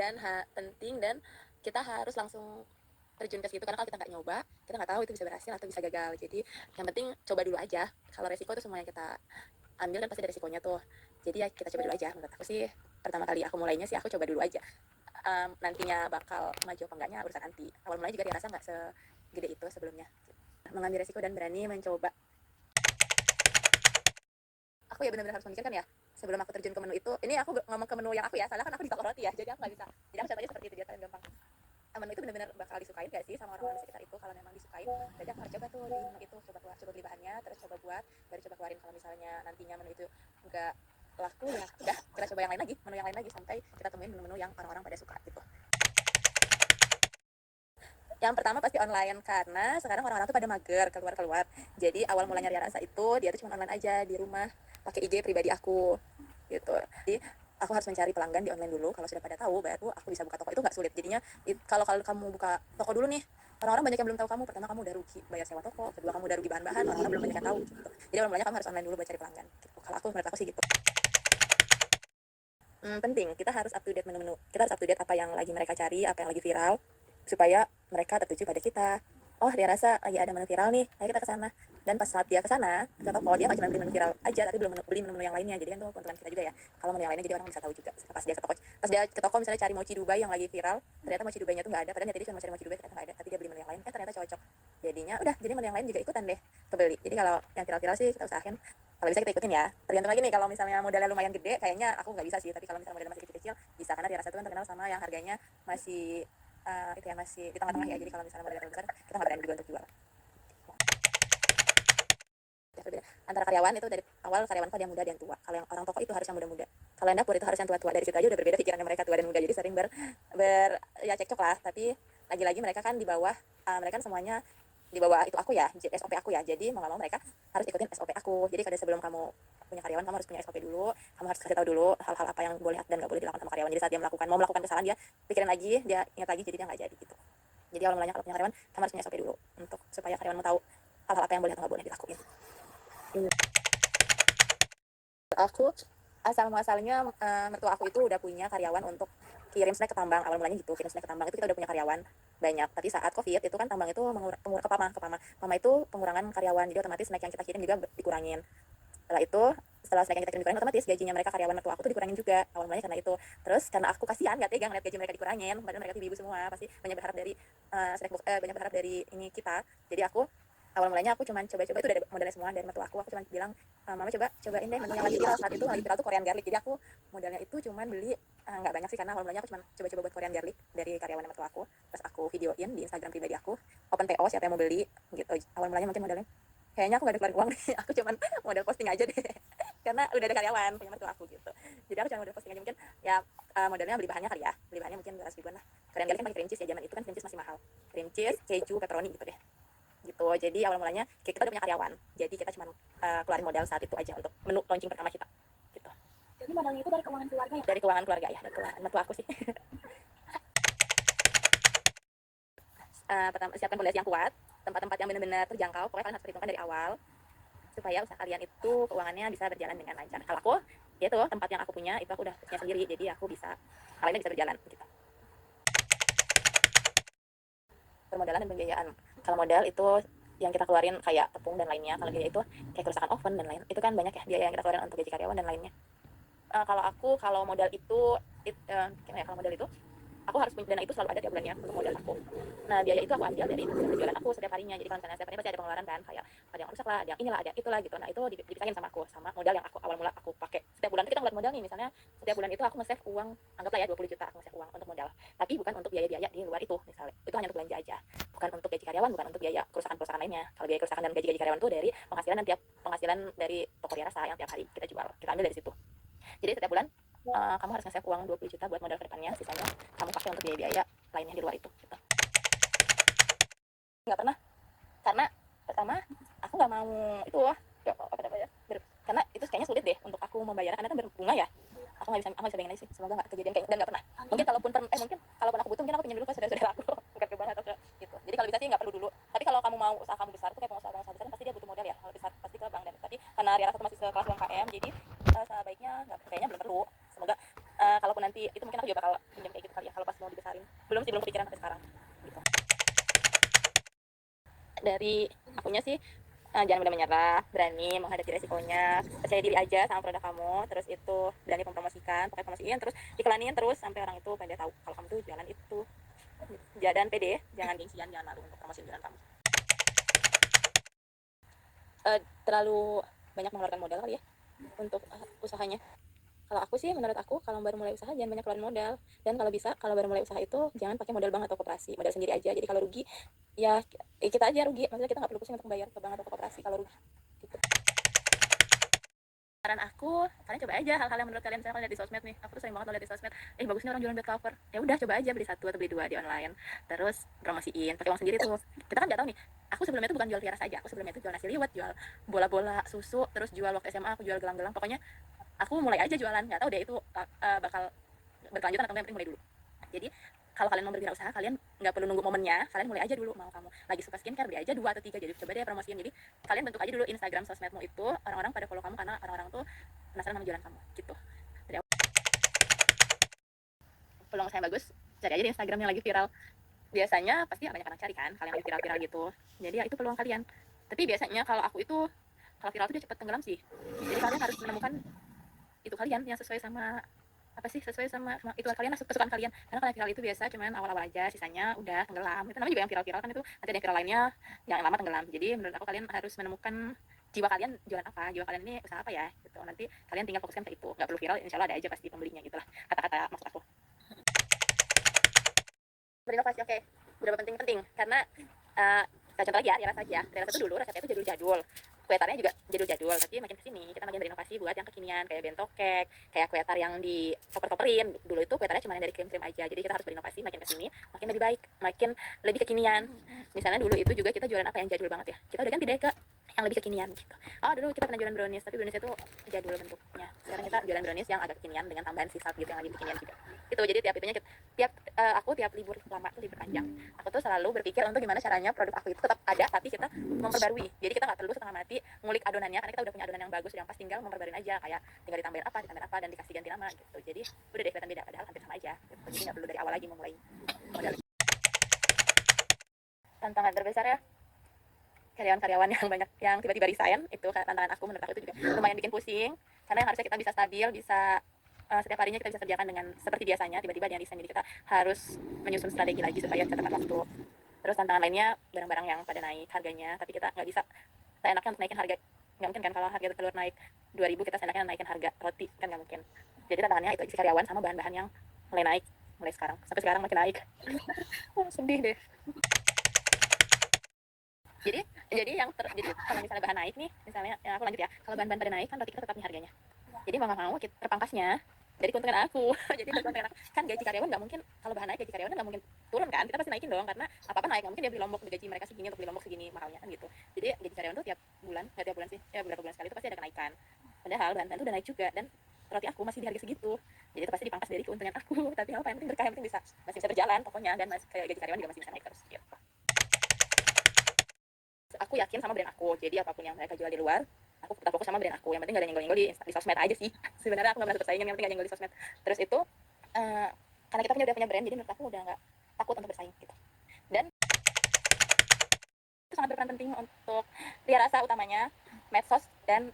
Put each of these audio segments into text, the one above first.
dan penting, dan kita harus langsung terjun ke situ, karena kalau kita nggak nyoba kita nggak tahu itu bisa berhasil atau bisa gagal. Jadi yang penting coba dulu aja. Kalau resiko itu semua yang kita ambil kan pasti ada resikonya tuh, jadi ya kita coba dulu aja. Menurut aku sih pertama kali aku mulainya sih aku coba dulu aja. Nantinya bakal maju apa enggaknya urusan nanti. Awal mulanya juga dia rasa nggak segede itu sebelumnya. Mengambil resiko dan berani mencoba. Aku ya benar-benar harus memikirkan ya sebelum aku terjun ke menu itu. Ini aku ngomong ke menu yang aku ya, soalnya kan aku di toko roti ya, jadi aku nggak bisa. Jadi aku contohnya seperti itu biar kalian gampang. Menu itu benar-benar bakal disukain gak sih sama orang-orang di sekitar itu. Kalau memang disukain, jadi aku harus coba tuh di menu itu, coba beli bahannya, terus coba buat, baru coba keluarin. Kalau misalnya nantinya menu itu nggak laku, ya udah kita coba yang lain lagi, menu yang lain lagi, sampai kita temuin menu-menu yang orang-orang pada suka gitu. Yang pertama pasti online, karena sekarang orang-orang tuh pada mager keluar-keluar. Jadi awal mulanya Ria Rasa itu dia tuh cuma online aja di rumah pakai IG pribadi aku gitu. Jadi aku harus mencari pelanggan di online dulu. Kalau sudah pada tahu, baru aku bisa buka toko. Itu nggak sulit. Jadinya kalau kamu buka toko dulu nih, orang-orang banyak yang belum tahu kamu. Pertama kamu udah rugi bayar sewa toko, kedua kamu udah rugi bahan-bahan, orang-orang belum banyak yang tahu gitu. Jadi awal mulanya kamu harus online dulu buat cari pelanggan gitu. Kalau aku, menurut aku sih gitu. Penting, kita harus up to date menu-menu. Kita harus up to date apa yang lagi mereka cari, apa yang lagi viral, supaya mereka tertuju pada kita. Oh, dia rasa lagi ada menu viral nih, ayo kita ke sana. Dan pas saat dia ke sana, ke toko, dia nggak cuma beli menu viral aja, tapi belum beli menu-menu yang lainnya. Jadi kan itu keuntungan kita juga ya. Kalau menu yang lainnya jadi orang bisa tahu juga. Pas dia ke toko misalnya cari mochi Dubai yang lagi viral, ternyata mochi Dubai-nya tuh nggak ada. Padahal dia cuma cari mochi Dubai, ternyata nggak ada. Tapi dia beli menu yang lain, ternyata cocok. Jadinya udah, jadi menu yang lain juga ikutan deh kebeli. Jadi kalau yang viral-viral sih kita usahain, kalau bisa kita ikutin ya. Tergantung lagi nih, kalau misalnya modalnya lumayan gede, kayaknya aku nggak bisa sih. Tapi kalau misalnya modalnya masih kecil-kecil, bisa, karena dia rasa itu kan terkenal sama yang harganya masih itu ya, masih di tengah-tengah ya. Jadi kalau misalnya modalnya besar, kita nggak berani juga untuk jual. Antara karyawan itu dari awal, karyawan kok dia muda dan tua. Kalau yang orang toko itu harus yang muda-muda. Kalau yang dapur itu harus yang tua-tua. Dari situ aja udah berbeda pikirannya mereka, tua dan muda. Jadi sering ya cekcok lah. Tapi lagi-lagi mereka kan di bawah, mereka kan semuanya di bawah itu aku ya, SOP aku ya. Jadi mau nggak mau mereka harus ikutin SOP aku. Jadi kada sebelum kamu punya karyawan, kamu harus punya SOP dulu. Kamu harus kasih tahu dulu hal-hal apa yang boleh dan nggak boleh dilakukan sama karyawan. Jadi saat dia mau melakukan kesalahan, dia pikirin lagi, dia ingat lagi, jadi dia nggak jadi gitu. Jadi awal mulanya kalau punya karyawan, kamu harus punya SOP dulu untuk supaya karyawanmu tahu hal-hal apa yang boleh atau nggak boleh dilakuin. Aku asal muasalnya mertua aku itu udah punya karyawan untuk kirim snack ke tambang. Awal mulanya gitu, kirim snack ke tambang itu kita udah punya karyawan banyak. Tapi saat covid itu kan tambang itu pama itu pengurangan karyawan, jadi otomatis snack yang kita kirim juga dikurangin. Setelah snack yang kita kirim dikurangin, otomatis gajinya mereka karyawan mertua aku tuh dikurangin juga. Awal mulanya karena itu. Terus karena aku kasihan, nggak tega ngeliat gaji mereka dikurangin, padahal mereka ibu-ibu semua, pasti banyak berharap dari banyak berharap dari ini kita. Jadi aku awal mulanya aku cuman coba-coba, itu dari modalnya semua dari mertua aku cuman bilang, mama cobain deh menu yang lagi viral. Saat itu lagi viral tuh Korean garlic. Jadi aku modalnya itu cuman beli nggak banyak sih, karena awal mulanya aku cuman coba-coba buat Korean garlic dari karyawan mertua aku. Terus aku videoin di Instagram pribadi aku, open PO siapa yang mau beli gitu. Awal mulanya mungkin modalnya kayaknya aku nggak ada keluarin uang deh, aku cuman modal posting aja deh karena udah ada karyawan punya mertua aku gitu. Jadi aku cuma modal posting aja, mungkin ya modalnya beli bahannya kali ya, beli bahannya mungkin 200 ribuan lah. Korean garlic kan pakai cream cheese ya, zaman itu kan cream cheese masih mahal, cream cheese, keju, pepperoni gitu deh gitu. Jadi awal mulanya kita udah punya karyawan, jadi kita cuma keluarin modal saat itu aja untuk menu launching pertama kita gitu. Jadi modalnya itu dari keuangan keluarga ya? Dari keuangan keluarga ya, dari keuangan mertua aku sih. Pertama, siapkan fondasi yang kuat, tempat-tempat yang benar-benar terjangkau. Pokoknya kalian harus perhitungkan dari awal supaya usaha kalian itu keuangannya bisa berjalan dengan lancar. Kalau aku, ya itu tempat yang aku punya itu aku udah punya sendiri, jadi aku bisa hal ini bisa berjalan gitu. Permodalan dan pembiayaan. Kalau modal itu yang kita keluarin kayak tepung dan lainnya. Kalau biaya itu kayak kerusakan oven dan lain, itu kan banyak ya biaya yang kita keluarin untuk gaji karyawan dan lainnya. Kalau modal itu kalau modal itu aku harus punya, dana itu selalu ada tiap bulannya untuk modal aku. Nah biaya itu aku ambil dari penjualan aku setiap harinya. Jadi kalau misalnya setiap harinya pasti ada pengeluaran kan, kayak ada yang rusak lah, ada yang inilah, ada yang itulah gitu. Nah itu dipisahin sama aku, sama modal yang awal mula aku pakai. Setiap bulan kita ngeliat modal nih, misalnya setiap bulan itu aku nge-save uang, anggaplah ya 20 juta aku nge-save uang untuk modal. Tapi bukan untuk biaya-biaya di luar itu misalnya. Itu hanya untuk belanja aja. Bukan untuk gaji karyawan, bukan untuk biaya kerusakan lainnya. Kalau biaya kerusakan dan gaji karyawan itu dari penghasilan dari toko Ria Rasa yang tiap hari kita jual. Kita ambil dari situ. Jadi setiap bulan kamu harus nge-save uang 20 juta buat modal ke depannya, sisanya kamu pakai untuk biaya-biaya lainnya di luar itu gitu. Nggak pernah, karena pertama aku nggak mau itu karena itu kayaknya sulit deh untuk aku membayar, karena kan berbunga ya. Aku nggak bisa bayangin aja sih, semoga nggak kejadian kayak, dan nggak pernah. Mungkin kalaupun aku butuh, mungkin aku pinjam dulu ke saudara-saudara aku bukan ke bank atau ke gitu. Jadi kalau bisa sih nggak perlu dulu. Tapi kalau kamu mau usaha kamu besar tuh, kayak pengusaha besar pasti dia butuh modal ya, kalau besar pasti ke bank. Dan tapi karena Ria Rasa masih sekelas UMKM, jadi sebaiknya kayaknya belum perlu. Semoga kalaupun nanti itu mungkin aku juga bakal pinjam kayak gitu kali ya kalau pas mau dibesarin. Belum kepikiran sampai sekarang gitu. Dari akunya sih jangan mudah menyerah, berani menghadapi resikonya, percaya diri aja sama produk kamu, terus itu berani mempromosikan, pakai promosiin, terus iklanin terus sampai orang itu pada tahu kalau kamu tuh jualan itu. Dan pede, jangan gengsian, jangan malu untuk promosiin jualan kamu. Terlalu banyak mengeluarkan modal kali ya untuk usahanya. Kalau aku sih, menurut aku kalau baru mulai usaha jangan banyak keluarin modal, dan kalau bisa kalau baru mulai usaha itu jangan pakai modal bank atau koperasi, modal sendiri aja. Jadi kalau rugi ya kita aja rugi, maksudnya kita nggak perlu pusing untuk bayar ke bank atau koperasi kalau rugi gitu. Saran aku, kalian coba aja hal-hal yang menurut kalian, misalnya kalian lihat di sosmed nih, aku tuh sering banget lihat di sosmed, bagusnya orang jualan bed cover, ya udah coba aja beli 1 atau beli 2 di online, terus promosiin pakai uang sendiri tuh. Kita kan nggak tahu nih, aku sebelumnya tuh bukan jual tiara saja, aku sebelumnya tuh jual nasi liwet, jual bola-bola susu, terus jual waktu SMA aku jual gelang-gelang, pokoknya aku mulai aja jualan, nggak tahu deh itu bakal berkelanjutan atau enggak, yang penting mulai dulu. Jadi kalau kalian mau berwirausaha, kalian nggak perlu nunggu momennya, kalian mulai aja dulu. Mau kamu lagi suka skincare, beli aja 2 atau 3, jadi coba deh promosiin. Jadi kalian bentuk aja dulu Instagram sosmedmu itu, orang-orang pada follow kamu karena orang-orang tuh penasaran sama jualan kamu gitu. Jadi peluang saya bagus, cari aja di Instagram yang lagi viral. Biasanya pasti banyak orang cari kan, kalian lagi viral-viral gitu, jadi ya itu peluang kalian. Tapi biasanya kalau aku itu, kalau viral tuh dia cepat tenggelam sih. Jadi kalian harus menemukan itu kalian yang sesuai sama sesuai sama itu kalian, kesukaan kalian. Karena kalau viral itu biasa cuman awal-awal aja, sisanya udah tenggelam. Itu namanya juga yang viral-viral kan, itu nanti ada yang viral lainnya yang lama tenggelam. Jadi menurut aku kalian harus menemukan jiwa kalian jualan apa, jiwa kalian ini usaha apa ya gitu. Nanti kalian tinggal fokuskan ke itu, nggak perlu viral, insya Allah ada aja pasti pembelinya gitulah, kata-kata maksud aku. Berinovasi, oke. Berapa penting karena contoh lagi ya, rasa aja. Rasa itu dulu rasanya itu jadul-jadul, kue tarnya juga jadul-jadul, tapi makin kesini kita makin berinovasi buat yang kekinian, kayak bento cake, kayak kue tar yang di koper-koperin. Dulu itu kue tarnya cuma dari krim-krim aja, jadi kita harus berinovasi makin kesini makin lebih baik, makin lebih kekinian. Misalnya dulu itu juga kita jualan apa yang jadul banget ya, kita udah ganti deh ke yang lebih kekinian gitu. Dulu kita pernah jualan brownies, tapi brownies itu jadul bentuknya. Sekarang kita jualan brownies yang agak kekinian dengan tambahan sisa gitu yang lebih kekinian juga. Itu jadi tiap libur lama tuh, libur panjang, aku tuh selalu berpikir untuk gimana caranya produk aku itu tetap ada tapi kita memperbarui. Jadi kita nggak perlu setengah mati ngulik adonannya, karena kita udah punya adonan yang bagus, yang pas tinggal memperbaruin aja, kayak tinggal ditambahin apa dan dikasih ganti nama gitu. Jadi udah deh kelihatan beda, padahal hampir sama aja gitu. Jadi nggak perlu dari awal lagi memulai modal. Tantangan terbesar ya, karyawan-karyawan yang banyak yang tiba-tiba resign, itu tantangan aku. Menurut aku itu juga lumayan bikin pusing, karena yang harusnya kita bisa stabil, bisa setiap harinya kita bisa kerjakan dengan seperti biasanya, tiba-tiba dia resign. Jadi kita harus menyusun strategi lagi supaya bisa tepat waktu. Terus tantangan lainnya, barang-barang yang pada naik harganya, tapi kita nggak bisa seenaknya untuk naikin harga. Nggak mungkin kan, kalau harga telur naik 2.000 kita seenaknya naikin harga roti, kan nggak mungkin. Jadi tantangannya itu isi karyawan sama bahan-bahan yang mulai naik, mulai sekarang sampai sekarang makin naik. Sedih deh. Jadi kalau misalnya bahan naik nih, misalnya ya aku lanjut ya, kalau bahan-bahan pada naik kan roti kita tetap nih harganya. Jadi mau nggak mau terpangkasnya dari keuntungan aku. Jadi keuntungan aku kan, gaji karyawan nggak mungkin, kalau bahan naik gaji karyawan nggak mungkin turun kan, kita pasti naikin dong, karena apa naik, nggak mungkin dia beli lombok gaji mereka segini untuk beli lombok segini mahalnya kan gitu. Jadi gaji karyawan tuh tiap bulan sih ya, beberapa bulan sekali itu pasti ada kenaikan, padahal bahan-bahan itu udah naik juga, dan roti aku masih di harga segitu, jadi itu pasti dipangkas dari keuntungan aku. Tapi apa, yang penting berkah, yang penting masih bisa berjalan pokoknya, dan kayak gaji karyawan juga masih bisa naik terus gitu. Aku yakin sama brand aku, jadi apapun yang mereka jual di luar, aku tetap fokus sama brand aku. Yang penting gak ada nyenggol-nyenggol di sosmed aja sih. Sebenarnya aku gak merasa bersaing, yang penting gak nyenggol di sosmed. Terus itu karena kita udah punya brand, jadi menurut aku udah gak takut untuk bersaing gitu. Dan itu sangat berperan penting untuk Ria Rasa, utamanya medsos dan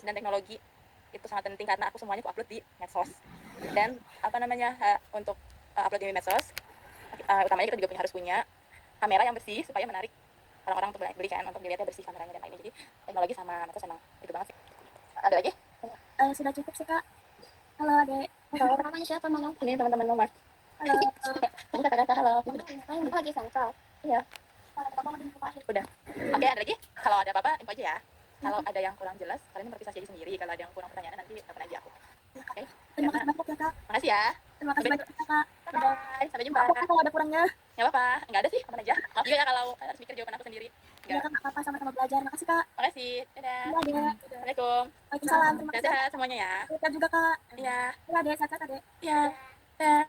teknologi. Itu sangat penting karena aku semuanya aku upload di medsos. Dan untuk upload di medsos, utamanya kita juga harus punya kamera yang bersih supaya menarik orang-orang untuk beli kan, untuk dilihatnya bersih kameranya dan lainnya. Jadi teknologi sama medsos emang itu banget sih. Ada lagi? Sudah cukup sih kak. Halo adek. Halo, namanya siapa Mama? Ini teman-teman Mama. Halo. Bukan kakak, halo. Lagi sangkal. Iya. Udah. Oke, ada lagi? Kalau ada apa-apa info aja ya. Kalau ada yang kurang jelas, kalian berpisah jadi sendiri. Kalau ada yang kurang pertanyaan, nanti telepon aja aku. Oke. Terima kasih banyak ya kak. Makasih ya. Terima kasih banyak ya kak. Bye. Sampai jumpa. Apa kalau ada kurangnya? Nggak apa-apa. Nggak ada sih, aman aja. Maaf juga ya kalau harus mikir jawaban aku sendiri. Ya kak, nggak apa-apa, sama-sama belajar. Makasih kak. Makasih. Dadah. Iya adek. Assalamualaikum. Waalaikumsalam. Terima kasih. Sehat-sehat semuanya ya. Kita juga kak. Iya. Iya adek, sehat-sehat adek. Iya. Dadah.